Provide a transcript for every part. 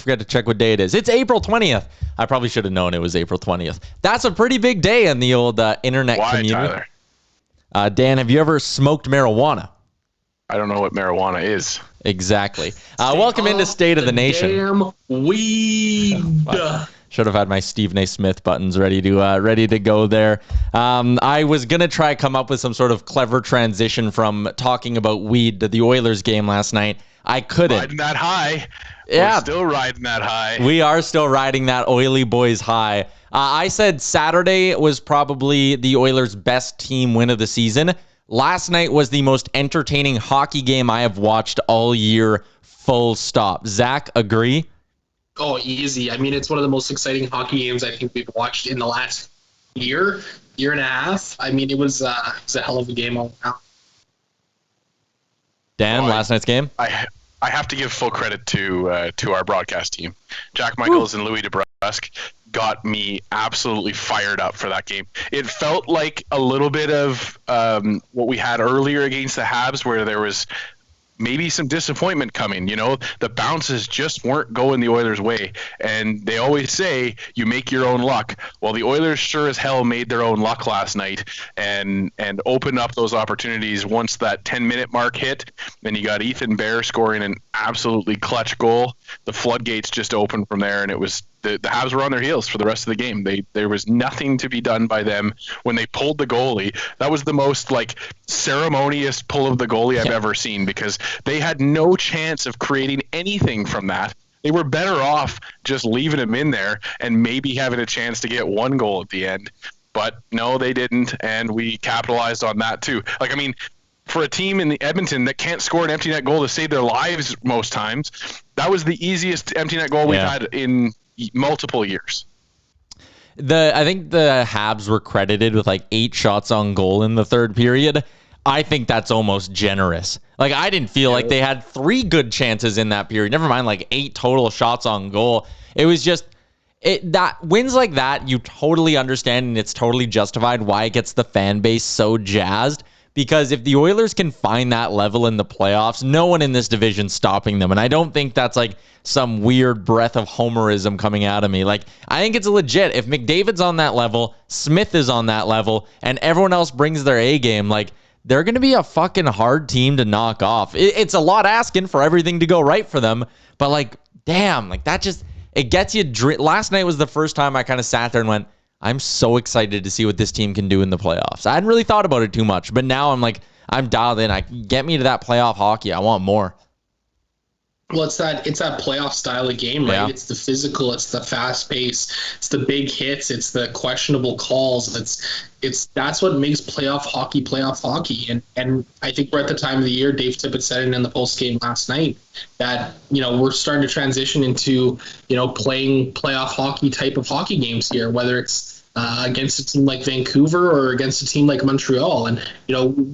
forget to check what day it is. It's April 20th. I probably should have known it was April 20th. That's a pretty big day in the old internet community. Tyler? Dan, have you ever smoked marijuana? I don't know what marijuana is. Exactly. Welcome into State of the Nation. Damn weed. Should have had my Stephen A. Smith buttons ready to go there. I was going to try come up with some sort of clever transition from talking about weed to the Oilers game last night. I couldn't. Riding that high. Yeah. We're still riding that high. We are still riding that Oily Boys high. I said Saturday was probably the Oilers' best team win of the season. Last night was the most entertaining hockey game I have watched all year, full stop. Zach, agree? Oh, easy. I mean, it's one of the most exciting hockey games I think we've watched in the last year and a half. I mean, it was a hell of a game all around. Dan, last night's game? I have to give full credit to our broadcast team. Jack Michaels and Louis DeBrusque got me absolutely fired up for that game. It felt like a little bit of what we had earlier against the Habs, where there was maybe some disappointment coming. You know, the bounces just weren't going the Oilers' way. And they always say you make your own luck. Well, the Oilers sure as hell made their own luck last night and opened up those opportunities once that 10-minute mark hit. Then you got Ethan Bear scoring an absolutely clutch goal. The floodgates just opened from there, and it was the Habs were on their heels for the rest of the game. There was nothing to be done by them when they pulled the goalie. That was the most ceremonious pull of the goalie I've ever seen, because they had no chance of creating anything from that. They were better off just leaving him in there and maybe having a chance to get one goal at the end. But no, they didn't, and we capitalized on that too. For a team in Edmonton that can't score an empty net goal to save their lives most times, that was the easiest empty net goal we've had in multiple years. I think the Habs were credited with 8 shots on goal in the third period. I think that's almost generous. I didn't feel like they had 3 good chances in that period. Never mind 8 total shots on goal. It was just that wins like that, you totally understand, and it's totally justified why it gets the fan base so jazzed. Because if the Oilers can find that level in the playoffs, no one in this division's stopping them. And I don't think that's some weird breath of homerism coming out of me. I think it's legit. If McDavid's on that level, Smith is on that level, and everyone else brings their A game, they're going to be a fucking hard team to knock off. It's a lot asking for everything to go right for them. But damn, that just, it gets you. Last night was the first time I kind of sat there and went, I'm so excited to see what this team can do in the playoffs. I hadn't really thought about it too much, but now I'm dialed in. Get me to that playoff hockey. I want more. Well, it's that playoff style of game, right? Yeah. It's the physical, it's the fast pace, it's the big hits, it's the questionable calls. That's what makes playoff hockey. And I think we're at the time of the year, Dave Tippett said it in the post game last night, that we're starting to transition into playing playoff hockey type of hockey games here, whether it's against a team like Vancouver or against a team like Montreal. And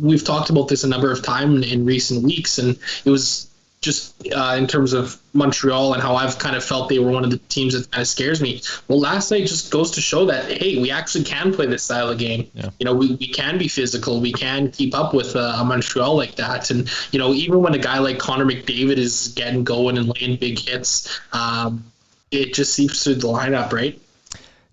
we've talked about this a number of times in recent weeks, and it was just in terms of Montreal and how I've kind of felt they were one of the teams that kind of scares me. Well, last night just goes to show that, hey, we actually can play this style of game. Yeah. We can be physical. We can keep up with a Montreal like that. And, even when a guy like Connor McDavid is getting going and laying big hits, it just seeps through the lineup, right?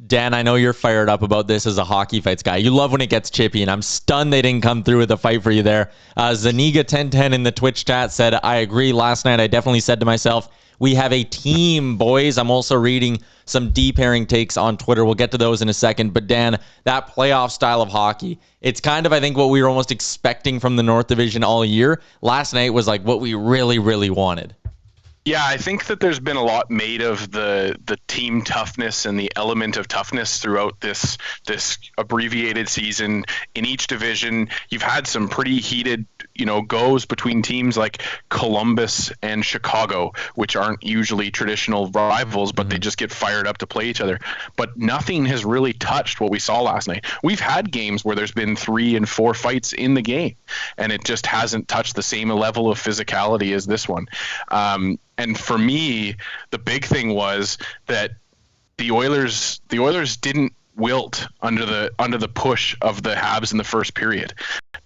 Dan, I know you're fired up about this as a hockey fights guy. You love when it gets chippy, and I'm stunned they didn't come through with a fight for you there. Zaniga1010 in the Twitch chat said, I agree. Last night I definitely said to myself, we have a team, boys. I'm also reading some D-pairing takes on Twitter. We'll get to those in a second. But Dan, that playoff style of hockey, it's kind of, I think, what we were almost expecting from the North Division all year. Last night was what we really, really wanted. Yeah, I think that there's been a lot made of the team toughness and the element of toughness throughout this abbreviated season in each division. You've had some pretty heated, goes between teams like Columbus and Chicago, which aren't usually traditional rivals, but they just get fired up to play each other. But nothing has really touched what we saw last night. We've had games where there's been 3 and 4 fights in the game, and it just hasn't touched the same level of physicality as this one. And for me, the big thing was that the Oilers didn't wilt under the push of the Habs in the first period.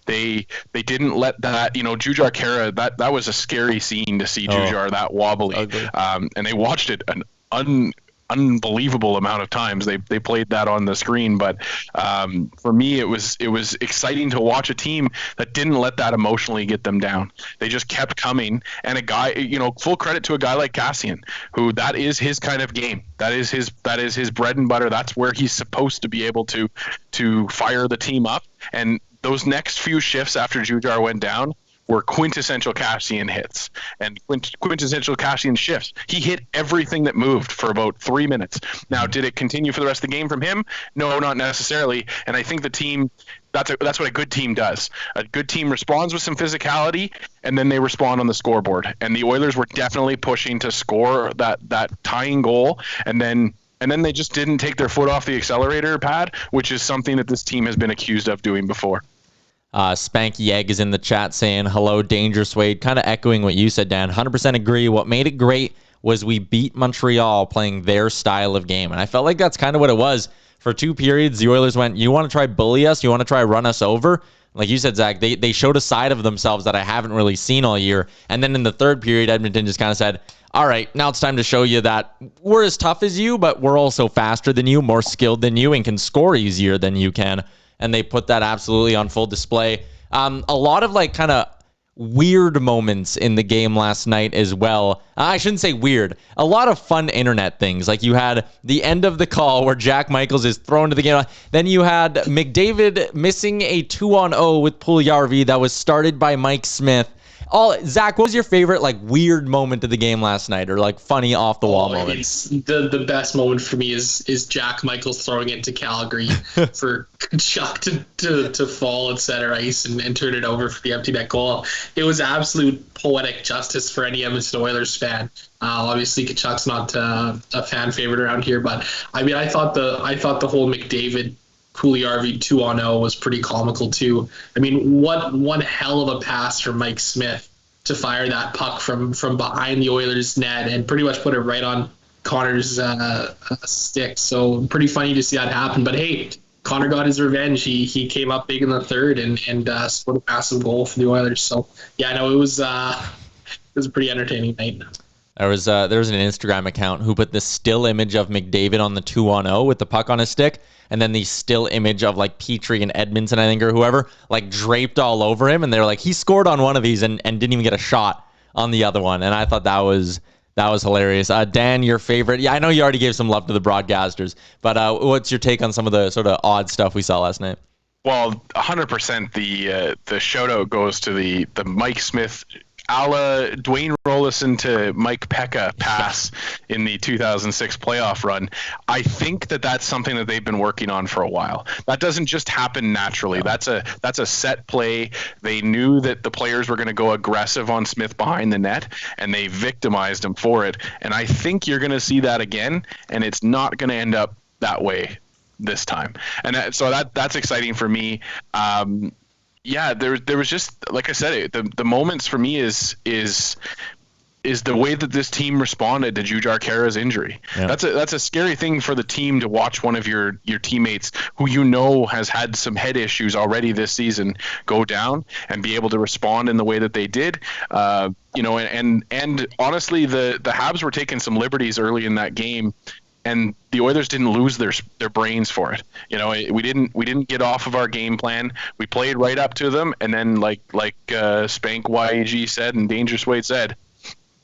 They didn't let that, Jujhar Khaira, that was a scary scene to see Jujhar that wobbly. And they watched it an unbelievable amount of times. They played that on the screen, but for me it was exciting to watch a team that didn't let that emotionally get them down. They just kept coming, and a guy, full credit to a guy like Cassian, who that is his kind of game. That is his bread and butter. That's where he's supposed to be able to fire the team up. And those next few shifts after Jujhar went down were quintessential Cassian hits and quintessential Cassian shifts. He hit everything that moved for about 3 minutes. Now, did it continue for the rest of the game from him? No, not necessarily. And I think the team, that's what a good team does. A good team responds with some physicality, and then they respond on the scoreboard. And the Oilers were definitely pushing to score that tying goal, and then they just didn't take their foot off the accelerator pad, which is something that this team has been accused of doing before. Spanky Egg is in the chat saying, hello, Dangerous Wade. Kind of echoing what you said, Dan. 100% agree. What made it great was we beat Montreal playing their style of game. And I felt like that's kind of what it was. For 2 periods, the Oilers went, you want to try bully us? You want to try run us over? Like you said, Zach, they showed a side of themselves that I haven't really seen all year. And then in the third period, Edmonton just kind of said, all right, now it's time to show you that we're as tough as you, but we're also faster than you, more skilled than you, and can score easier than you can. And they put that absolutely on full display. A lot of like kind of weird moments in the game last night as well. I shouldn't say weird. A lot of fun internet things. Like you had the end of the call where Jack Michaels is thrown to the game. Then you had McDavid missing a 2-on-0 with Puljujarvi that was started by Mike Smith. Zach, what was your favorite like weird moment of the game last night, or like funny off the wall moment? It's the best moment for me is Jack Michaels throwing it to Calgary for Chuck to fall at center ice and turn it over for the empty net goal. It was absolute poetic justice for any Edmonton Oilers fan. Obviously, Kachuk's not a fan favorite around here, but I mean, I thought the whole McDavid Puljujarvi 2-on-0 was pretty comical too. I mean, what one hell of a pass from Mike Smith to fire that puck from behind the Oilers net and pretty much put it right on Connor's stick. So pretty funny to see that happen. But hey, Connor got his revenge. He came up big in the third and scored a massive goal for the Oilers. So yeah, no, it was a pretty entertaining night. There was an Instagram account who put this still image of McDavid on the 2-on-0 with the puck on his stick, and then the still image of like Petrie and Edmondson, I think, or whoever, like draped all over him, and they were like, he scored on one of these and didn't even get a shot on the other one. And I thought that was hilarious. Dan, your favorite? Yeah, I know you already gave some love to the broadcasters, but what's your take on some of the sort of odd stuff we saw last night? Well, 100% the shout out goes to the Mike Smith a la Dwayne Rollison to Mike Pekka pass in the 2006 playoff run. I think that's something that they've been working on for a while. That doesn't just happen naturally. No. That's a set play. They knew that the players were going to go aggressive on Smith behind the net, and they victimized him for it. And I think you're going to see that again, and it's not going to end up that way this time. And so that's exciting for me. Yeah, there was just, like I said, the moments for me is the way that this team responded to Jujhar Khaira's injury. Yeah. That's a scary thing for the team to watch one of your teammates who has had some head issues already this season go down and be able to respond in the way that they did. And honestly, the Habs were taking some liberties early in that game, and the Oilers didn't lose their brains for it. We didn't get off of our game plan. We played right up to them, and then like Spank YEG said and Dangerous Wade said,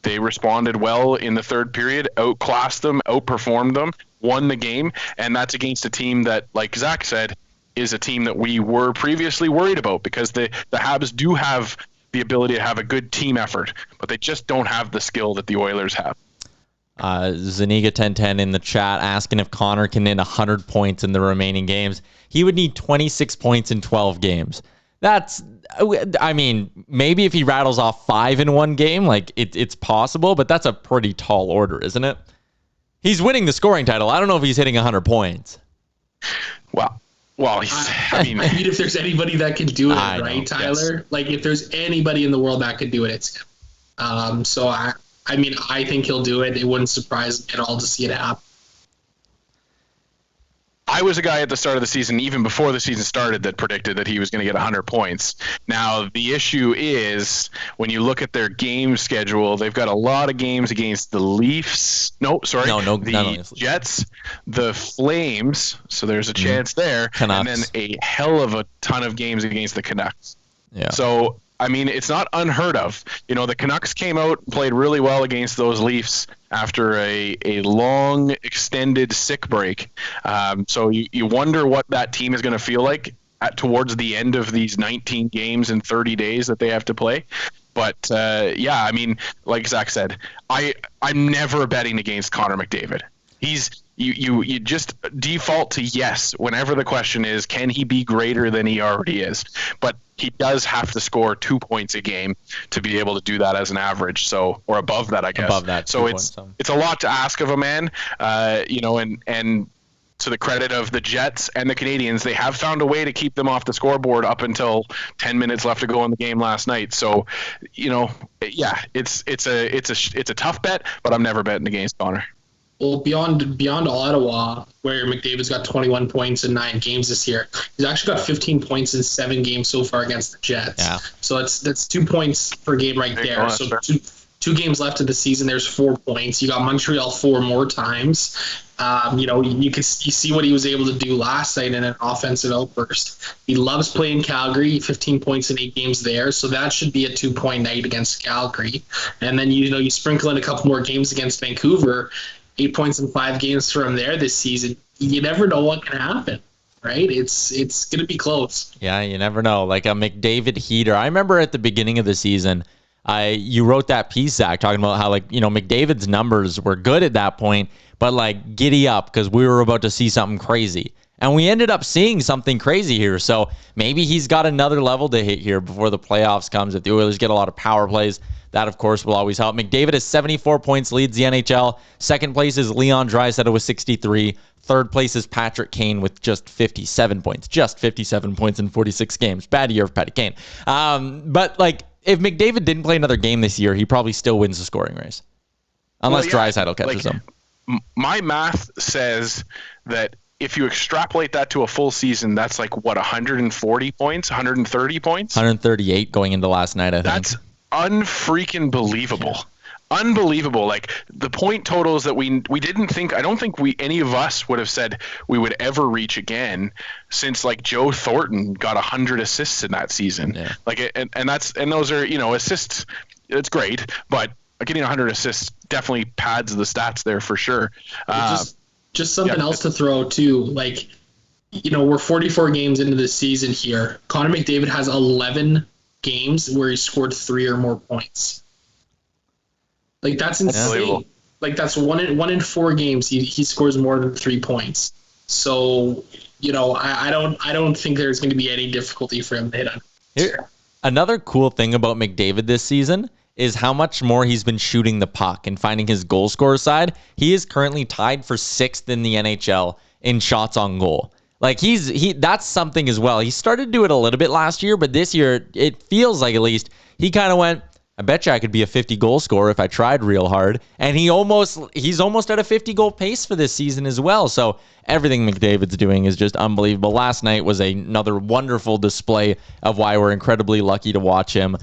they responded well in the third period, outclassed them, outperformed them, won the game, and that's against a team that, like Zach said, is a team that we were previously worried about, because the Habs do have the ability to have a good team effort, but they just don't have the skill that the Oilers have. Zaniga 1010 in the chat asking if Connor can hit 100 points in the remaining games. He would need 26 points in 12 games. I mean, maybe if he rattles off 5 in one game, like it's possible, but that's a pretty tall order, isn't it? He's winning the scoring title. I don't know if he's hitting 100 points. Well, I mean, if there's anybody that can do it, I right, know, Tyler? yes. Like, if there's anybody in the world that could do it, it's him. So I mean, I think he'll do it. It wouldn't surprise me at all to see it happen. I was a guy at the start of the season, even before the season started, that predicted that he was going to get 100 points. Now, the issue is when you look at their game schedule, they've got a lot of games against the Leafs. The Jets, the Flames. So there's a chance there. Canucks. And then a hell of a ton of games against the Canucks. Yeah. So, I mean, it's not unheard of. The Canucks came out and played really well against those Leafs after a long, extended sick break. So you wonder what that team is going to feel like towards the end of these 19 games in 30 days that they have to play. But, yeah, I mean, like Zach said, I'm never betting against Connor McDavid. You just default to yes whenever the question is, can he be greater than he already is? But he does have to score 2 points a game to be able to do that as an average, or above that, I guess. Above that. So it's a lot to ask of a man, and to the credit of the Jets and the Canadians, they have found a way to keep them off the scoreboard up until 10 minutes left to go in the game last night. So, yeah, it's a tough bet, but I'm never betting against Connor. Well, beyond Ottawa, where McDavid's got 21 points in 9 games this year, he's actually got 15 points in 7 games so far against the Jets. Yeah. So that's 2 points per game right there. So two games left of the season, there's 4 points. You got Montreal 4 more times. You see what he was able to do last night in an offensive outburst. He loves playing Calgary, 15 points in 8 games there, so that should be a 2-point night against Calgary. And then you sprinkle in a couple more games against Vancouver, 8 points in 5 games from there this season. You never know what can happen, right? It's going to be close. Yeah, you never know. Like a McDavid heater. I remember at the beginning of the season, you wrote that piece, Zach, talking about how McDavid's numbers were good at that point, but giddy up because we were about to see something crazy. And we ended up seeing something crazy here. So maybe he's got another level to hit here before the playoffs comes. If the Oilers get a lot of power plays, that, of course, will always help. McDavid has 74 points, leads the NHL. Second place is Leon Draisaitl with 63. Third place is Patrick Kane with just 57 points. Just 57 points in 46 games. Bad year of Patty Kane. But if McDavid didn't play another game this year, he probably still wins the scoring race. Unless Draisaitl catches him. My math says that if you extrapolate that to a full season, that's 140 points, 130 points? 138 going into last night, I think. That's unfreaking believable. Yeah. Unbelievable. The point totals that we didn't think, I don't think any of us would have said we would ever reach again since Joe Thornton got 100 assists in that season. Yeah. And those are, assists, it's great, but getting 100 assists definitely pads the stats there for sure. Just something else to throw too. We're 44 games into the season here. Connor McDavid has 11 games where he scored 3 or more points. That's insane. That's one in 4 games he scores more than 3 points. So I don't think there's going to be any difficulty for him to hit on. Here, another cool thing about McDavid this season is how much more he's been shooting the puck and finding his goal scorer side. He is currently tied for 6th in the NHL in shots on goal. That's something as well. He started to do it a little bit last year, but this year it feels like at least he kind of went, I bet you I could be a 50 goal scorer if I tried real hard. And he's almost at a 50 goal pace for this season as well. So everything McDavid's doing is just unbelievable. Last night was another wonderful display of why we're incredibly lucky to watch him.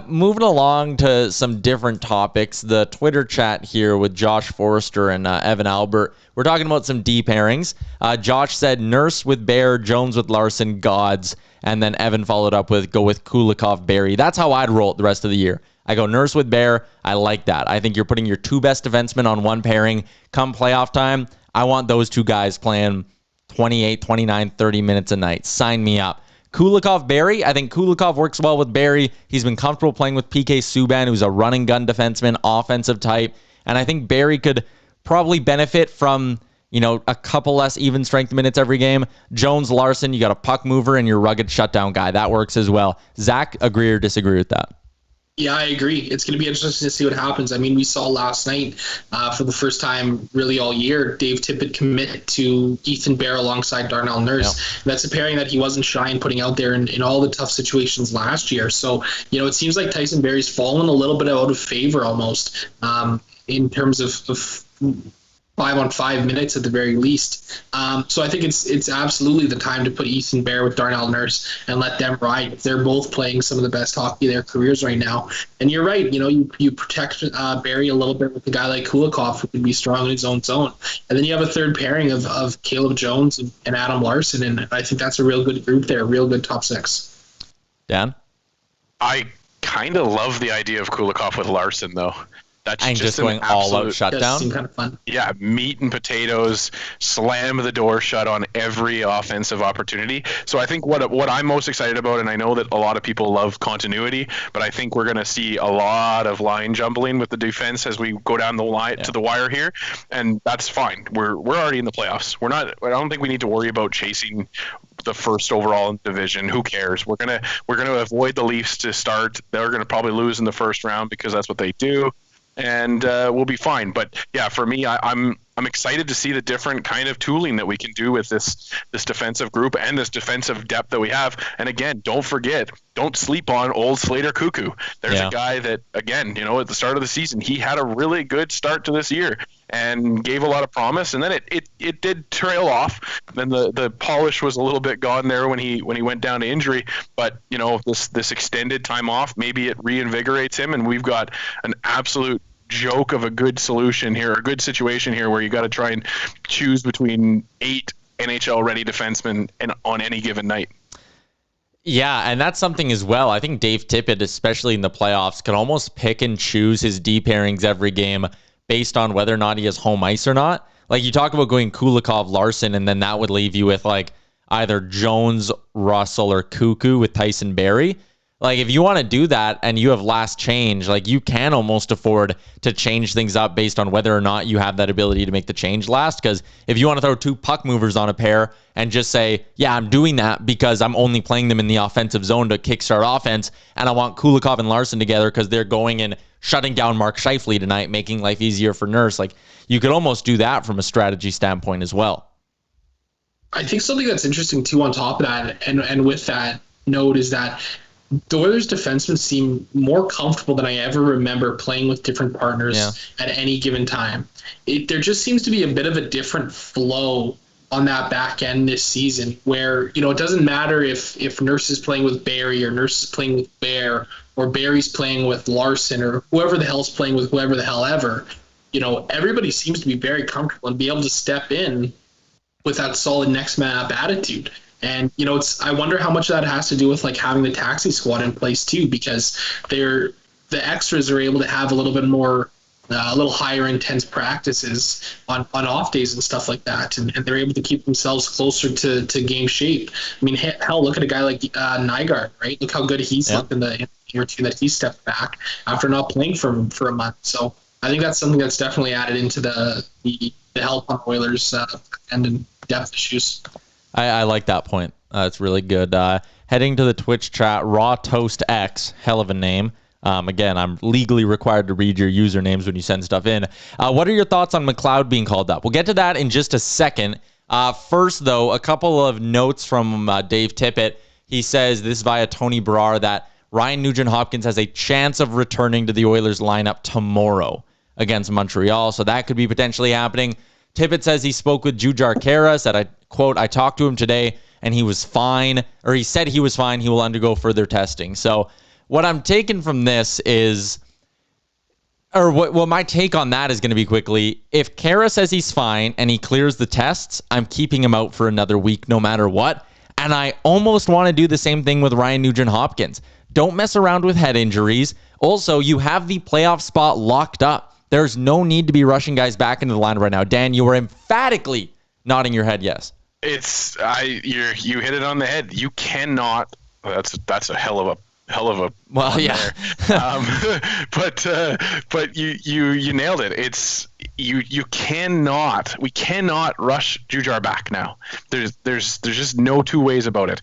Moving along to some different topics, the Twitter chat here with Josh Forrester and Evan Albert. We're talking about some D pairings. Josh said Nurse with Bear, Jones with Larson, Gods. And then Evan followed up with go with Kulikov, Barrie. That's how I'd roll it the rest of the year. I go Nurse with Bear. I like that. I think you're putting your 2 best defensemen on one pairing. Come playoff time, I want those 2 guys playing 28, 29, 30 minutes a night. Sign me up. Kulikov, Barrie. I think Kulikov works well with Barrie. He's been comfortable playing with PK Subban, who's a running gun defenseman, offensive type. And I think Barrie could probably benefit from a couple less even strength minutes every game. Jones, Larson, you got a puck mover and your rugged shutdown guy. That works as well. Zach, agree or disagree with that? Yeah, I agree. It's going to be interesting to see what happens. I mean, we saw last night for the first time really all year, Dave Tippett commit to Ethan Bear alongside Darnell Nurse. Yep. That's a pairing that he wasn't shy in putting out there in all the tough situations last year. So, it seems like Tyson Barrie's fallen a little bit out of favor almost in terms of 5-on-5 minutes at the very least. So I think it's absolutely the time to put Ethan Bear with Darnell Nurse and let them ride. They're both playing some of the best hockey of their careers right now. And you're right, you protect Barry a little bit with a guy like Kulikov who can be strong in his own zone. And then you have a third pairing of Caleb Jones and Adam Larson, and I think that's a real good group there, a real good top six. Dan? I kind of love the idea of Kulikov with Larson, though. That's And just going all out shutdown. Seem kind of fun. Yeah, meat and potatoes, slam the door shut on every offensive opportunity. So I think what I'm most excited about, and I know that a lot of people love continuity, but I think we're going to see a lot of line jumbling with the defense as we go down the line to the wire here, and that's fine. We're already in the playoffs. I don't think we need to worry about chasing the first overall division. Who cares? We're gonna avoid the Leafs to start. They're gonna probably lose in the first round because that's what they do. And we'll be fine. But yeah, for me, I'm excited to see the different kind of tooling that we can do with this defensive group and this defensive depth that we have. And again, don't sleep on old Slater Cuckoo. There's a guy that, again, at the start of the season, he had a really good start to this year and gave a lot of promise, and then it did trail off. Then the polish was a little bit gone there when he went down to injury. But this extended time off, maybe it reinvigorates him, and we've got an absolute joke of a good solution here, a good situation here where you got to try and choose between 8 NHL ready defensemen on any given night. Yeah, and that's something as well. I think Dave Tippett, especially in the playoffs, can almost pick and choose his D pairings every game based on whether or not he has home ice or not. Like, you talk about going Kulikov, Larson, and then that would leave you with like either Jones, Russell, or Cuckoo with Tyson Barrie. Like, if you want to do that and you have last change, like, you can almost afford to change things up based on whether or not you have that ability to make the change last. Because if you want to throw 2 puck movers on a pair and just say, yeah, I'm doing that because I'm only playing them in the offensive zone to kickstart offense, and I want Kulikov and Larson together because they're going and shutting down Mark Scheifele tonight, making life easier for Nurse. Like, you could almost do that from a strategy standpoint as well. I think something that's interesting too on top of that, and with that note, is that the Oilers defensemen seem more comfortable than I ever remember playing with different partners at any given time. There just seems to be a bit of a different flow on that back end this season where, it doesn't matter if Nurse is playing with Barrie or Nurse is playing with Bear or Barry's playing with Larson or whoever the hell's playing with whoever the hell ever. Everybody seems to be very comfortable and be able to step in with that solid next man up attitude. And, I wonder how much that has to do with like having the taxi squad in place too, because the extras are able to have a little bit more, a little higher intense practices on off days and stuff like that. And they're able to keep themselves closer to game shape. I mean, hell, look at a guy like Nygaard, right? Look how good he's looked in the year or two that he stepped back after not playing for a month. So I think that's something that's definitely added into the help on Oilers and depth issues. I like that point. It's really good. Heading to the Twitch chat, Raw Toast X, hell of a name. Again, I'm legally required to read your usernames when you send stuff in. What are your thoughts on McLeod being called up? We'll get to that in just a second. First, though, a couple of notes from Dave Tippett. He says, this via Tony Brar, that Ryan Nugent-Hopkins has a chance of returning to the Oilers lineup tomorrow against Montreal, so that could be potentially happening. Tippett says he spoke with Jujhar Khaira, said, I quote, I talked to him today and he was fine, or he said he was fine. He will undergo further testing. So what I'm taking from this is, or what my take on that is going to be quickly, if Khaira says he's fine and he clears the tests, I'm keeping him out for another week no matter what. And I almost want to do the same thing with Ryan Nugent-Hopkins. Don't mess around with head injuries. Also, you have the playoff spot locked up. There's no need to be rushing guys back into the line right now. Dan, you were emphatically nodding your head yes. You hit it on the head. You cannot. That's a hell of a. Well, yeah. But you nailed it. It's you cannot. We cannot rush Jujhar back now. There's just no two ways about it.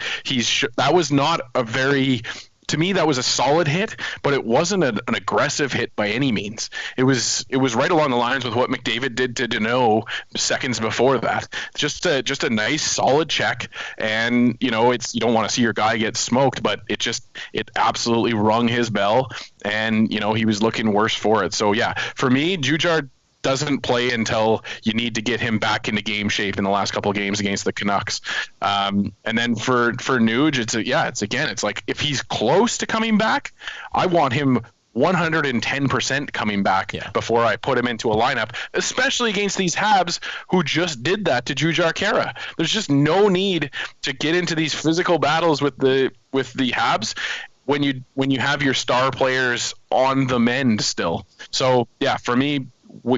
That was not a very. To me, that was a solid hit, but it wasn't an aggressive hit by any means. It was right along the lines with what McDavid did to Deneau seconds before that. Just a nice solid check, and you don't want to see your guy get smoked, but it absolutely rung his bell, and he was looking worse for it. So yeah, for me, Jujhar doesn't play until you need to get him back into game shape in the last couple of games against the Canucks. And then for Nuge, it's like if he's close to coming back, I want him 110% coming back before I put him into a lineup, especially against these Habs who just did that to Jujhar Khaira. There's just no need to get into these physical battles with the Habs when you have your star players on the mend still. So yeah, for me,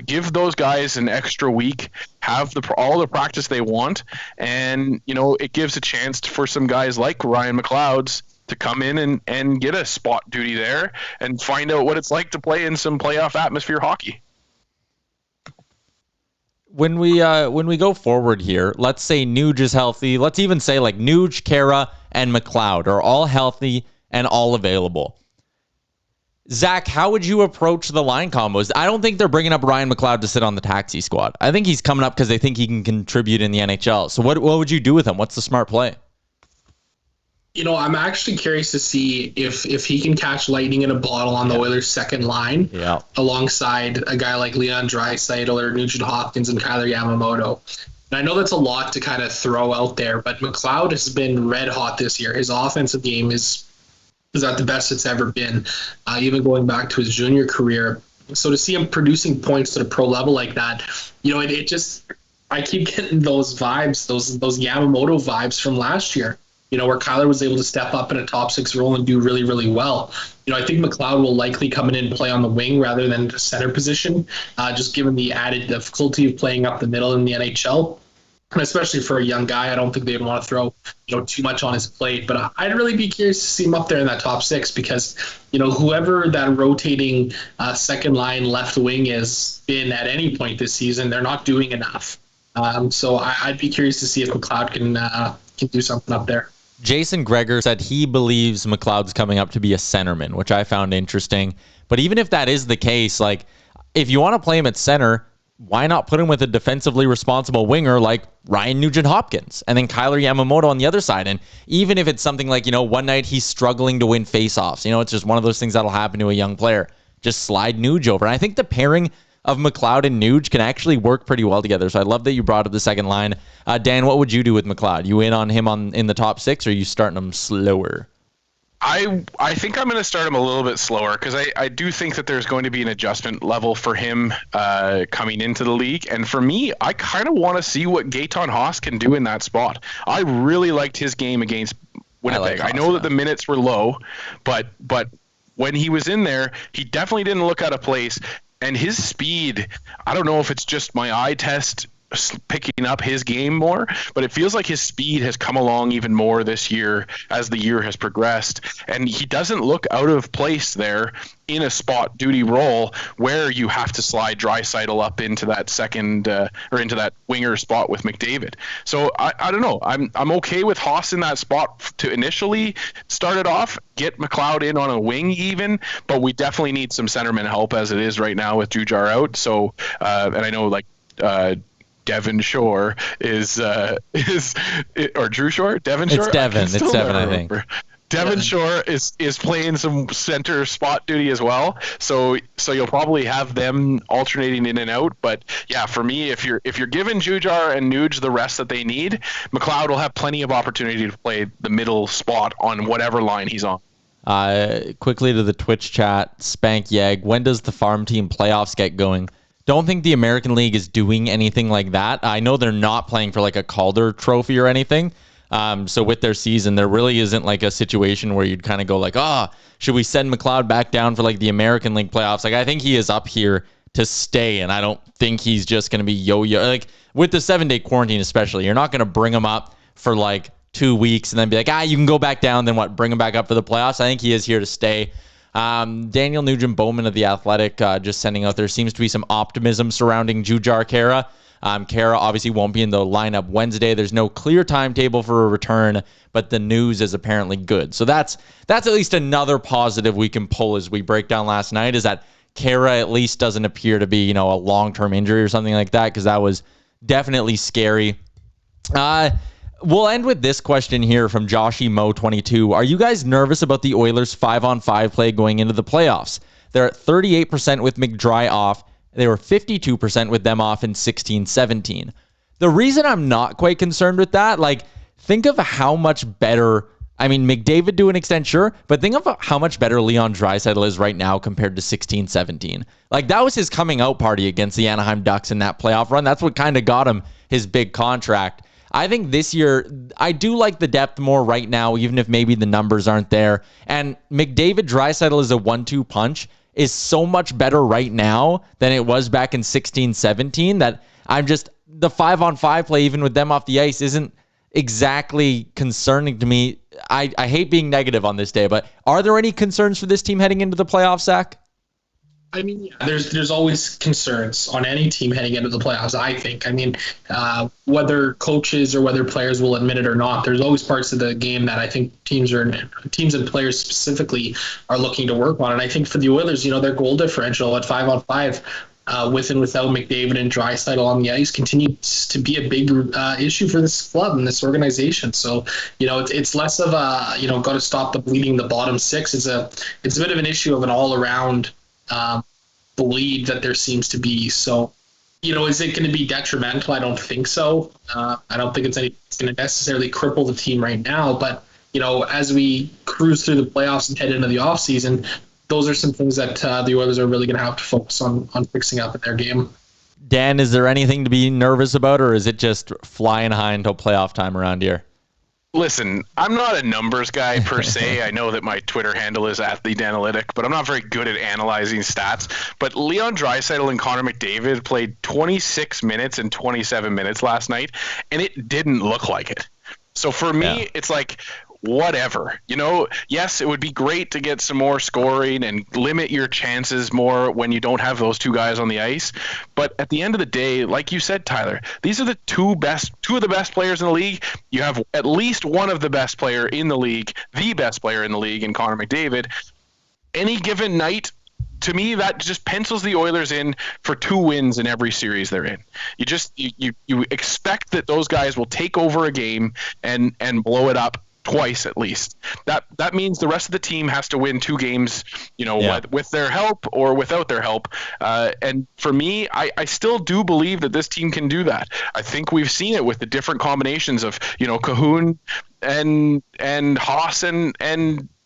give those guys an extra week, have all the practice they want, and it gives a chance for some guys like Ryan McLeod's to come in and get a spot duty there and find out what it's like to play in some playoff atmosphere hockey. When we go forward here, let's say Nuge is healthy. Let's even say like Nuge, Khaira, and McLeod are all healthy and all available. Zach, how would you approach the line combos? I don't think they're bringing up Ryan McLeod to sit on the taxi squad. I think he's coming up because they think he can contribute in the NHL. So what would you do with him? What's the smart play? I'm actually curious to see if he can catch lightning in a bottle on the Oilers' second line alongside a guy like Leon Draisaitl or Nugent Hopkins and Kyler Yamamoto. And I know that's a lot to kind of throw out there, but McLeod has been red hot this year. His offensive game is at the best it's ever been, even going back to his junior career. So to see him producing points at a pro level like that, it just, I keep getting those vibes, those Yamamoto vibes from last year. Where Kyler was able to step up in a top six role and do really, really well. I think McLeod will likely come in and play on the wing rather than the center position, just given the added difficulty of playing up the middle in the NHL. And especially for a young guy, I don't think they'd want to throw too much on his plate. But I'd really be curious to see him up there in that top six because, whoever that rotating second line left wing has been at any point this season, they're not doing enough. So I'd be curious to see if McLeod can do something up there. Jason Gregor said he believes McLeod's coming up to be a centerman, which I found interesting. But even if that is the case, like if you want to play him at center, why not put him with a defensively responsible winger like Ryan Nugent-Hopkins and then Kyler Yamamoto on the other side? And even if it's something like, one night he's struggling to win faceoffs, it's just one of those things that'll happen to a young player. Just slide Nuge over. And I think the pairing of McLeod and Nuge can actually work pretty well together. So I love that you brought up the second line. Dan, what would you do with McLeod? You in on him in the top six, or are you starting him slower? I think I'm going to start him a little bit slower because I do think that there's going to be an adjustment level for him coming into the league. And for me, I kind of want to see what Gaetan Haas can do in that spot. I really liked his game against Winnipeg. I know that the minutes were low, but when he was in there, he definitely didn't look out of place. And his speed, I don't know if it's just my eye test picking up his game more, but it feels like his speed has come along even more this year as the year has progressed. And he doesn't look out of place there in a spot duty role where you have to slide Draisaitl up into that second or into that winger spot with McDavid. So I don't know. I'm okay with Haas in that spot to initially start it off, get McLeod in on a wing even, but we definitely need some centerman help as it is right now with Jujhar out. So and I know Devon Shore or Drew Shore? Devon Shore? It's Devon. It's Devon, I think. Devon Shore is playing some center spot duty as well, so you'll probably have them alternating in and out. But yeah, for me, if you're giving Jujhar and Nuge the rest that they need, McLeod will have plenty of opportunity to play the middle spot on whatever line he's on. Quickly to the Twitch chat, Spank Yeg, when does the farm team playoffs get going? Don't think the American League is doing anything like that. I know they're not playing for like a Calder trophy or anything. So with their season, there really isn't like a situation where you'd kind of go like, should we send McLeod back down for like the American League playoffs? Like I think he is up here to stay, and I don't think he's just going to be yo-yo. Like with the 7-day quarantine especially, you're not going to bring him up for like 2 weeks and then be like, you can go back down, then what, bring him back up for the playoffs? I think he is here to stay. Daniel Nugent-Bowman of The Athletic just sending out there seems to be some optimism surrounding Jujhar Khaira. Khaira obviously won't be in the lineup Wednesday. There's no clear timetable for a return, but the news is apparently good. So that's at least another positive we can pull as we break down last night, is that Khaira at least doesn't appear to be, a long-term injury or something like that, because that was definitely scary. We'll end with this question here from Joshy Mo 22. Are you guys nervous about the Oilers' 5-on-5 play going into the playoffs? They're at 38% with McDry off, They were 52% with them off in 16-17. The reason I'm not quite concerned with that, like, think of how much better, I mean, McDavid to an extent, sure, but think of how much better Leon Draisaitl is right now compared to 16-17. Like, that was his coming out party against the Anaheim Ducks in that playoff run. That's what kind of got him his big contract. I think this year, I do like the depth more right now, even if maybe the numbers aren't there. And McDavid Draisaitl is a 1-2 punch is so much better right now than it was back in 16-17 that I'm just, the 5-on-5 play, even with them off the ice, isn't exactly concerning to me. I hate being negative on this day, but are there any concerns for this team heading into the playoffs, Zach? I mean, yeah, there's always concerns on any team heading into the playoffs, I think. I mean, whether coaches or whether players will admit it or not, there's always parts of the game that I think teams and players specifically are looking to work on. And I think for the Oilers, their goal differential at 5-on-5 with and without McDavid and Draisaitl on the ice continues to be a big issue for this club and this organization. So, it's less of a, got to stop the bleeding the bottom six. It's a bit of an issue of an all-around bleed that there seems to be. So, is it going to be detrimental? I don't think so. I don't think it's going to necessarily cripple the team right now. But, as we cruise through the playoffs and head into the offseason, those are some things that the Oilers are really going to have to focus on fixing up in their game. Dan, is there anything to be nervous about, or is it just flying high until playoff time around here? Listen, I'm not a numbers guy per se. I know that my Twitter handle is @TheDanalytic, but I'm not very good at analyzing stats. But Leon Draisaitl and Connor McDavid played 26 minutes and 27 minutes last night, and it didn't look like it. So for me, It's like, whatever. Yes, it would be great to get some more scoring and limit your chances more when you don't have those two guys on the ice. But at the end of the day, like you said, Tyler, these are the two of the best players in the league. You have at least one of the best player in the league, the best player in the league in Connor McDavid. Any given night, to me, that just pencils the Oilers in for 2 wins in every series they're in. You expect that those guys will take over a game and blow it up twice at least. That means the rest of the team has to win 2 games, with their help or without their help. And for me, I still do believe that this team can do that. I think we've seen it with the different combinations of, Cahoon and Haas and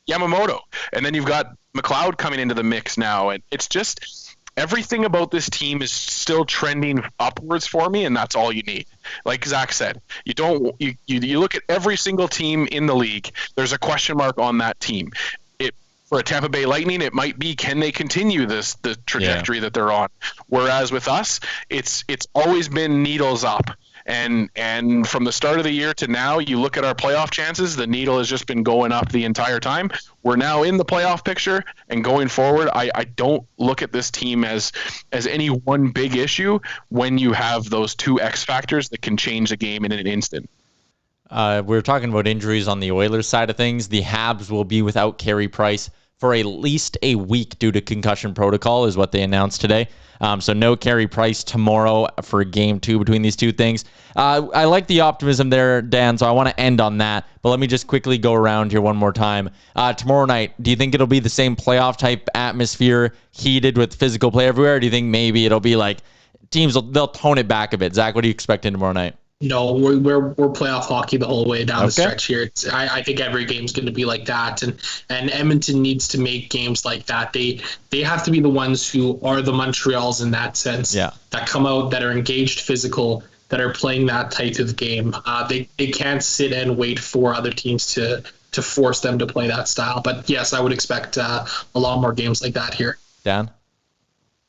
Yamamoto. And then you've got McLeod coming into the mix now. And it's just, everything about this team is still trending upwards for me, and that's all you need. Like Zach said, you look at every single team in the league, there's a question mark on that team. For a Tampa Bay Lightning, it might be, can they continue the trajectory that they're on? Whereas with us, it's always been needles up. And from the start of the year to now, you look at our playoff chances, the needle has just been going up the entire time. We're now in the playoff picture, and going forward, I don't look at this team as any one big issue when you have those 2 X factors that can change the game in an instant. We're talking about injuries on the Oilers side of things. The Habs will be without Carey Price for at least a week due to concussion protocol, is what they announced today. So no Carey Price tomorrow for game 2 between these 2 things. I like the optimism there, Dan, so I want to end on that. But let me just quickly go around here one more time. Tomorrow night, do you think it'll be the same playoff type atmosphere, heated with physical play everywhere? Or do you think maybe it'll be like they'll tone it back a bit? Zach, what are you expecting tomorrow night? No, we're playoff hockey the whole way down the stretch here. I think every game's going to be like that, and Edmonton needs to make games like that. They have to be the ones who are the Montreals in that sense. Yeah. That come out, that are engaged, physical, that are playing that type of game. They can't sit and wait for other teams to force them to play that style. But yes, I would expect a lot more games like that here. Dan?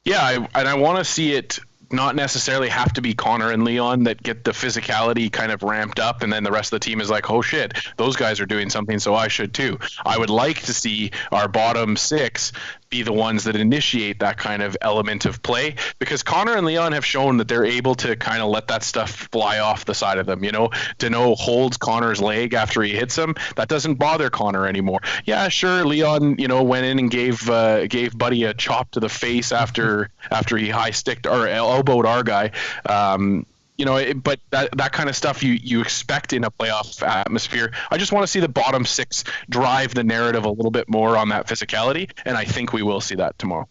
Yeah, I want to see it not necessarily have to be Connor and Leon that get the physicality kind of ramped up, and then the rest of the team is like, oh shit, those guys are doing something, so I should too. I would like to see our bottom 6 be the ones that initiate that kind of element of play, because Connor and Leon have shown that they're able to kind of let that stuff fly off the side of them. Danault holds Connor's leg after he hits him. That doesn't bother Connor anymore. Yeah, sure, Leon, went in and gave Buddy a chop to the face after he high sticked or elbowed our guy. But that kind of stuff you expect in a playoff atmosphere. I just want to see the bottom 6 drive the narrative a little bit more on that physicality, and I think we will see that tomorrow.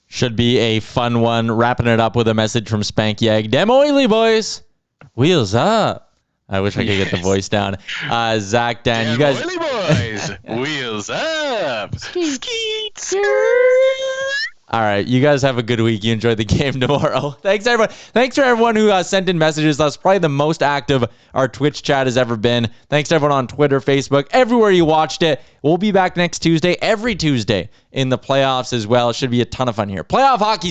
Should be a fun one. Wrapping it up with a message from Spank Yag. Dem Oily boys. Wheels up. I wish I could get the voice down. Zach, Dan, Damn you guys. Oily boys. Wheels up. Skeet. All right, you guys have a good week. You enjoy the game tomorrow. Thanks, everyone. Thanks for everyone who sent in messages. That's probably the most active our Twitch chat has ever been. Thanks to everyone on Twitter, Facebook, everywhere you watched it. We'll be back next Tuesday, every Tuesday in the playoffs as well. It should be a ton of fun here. Playoff hockey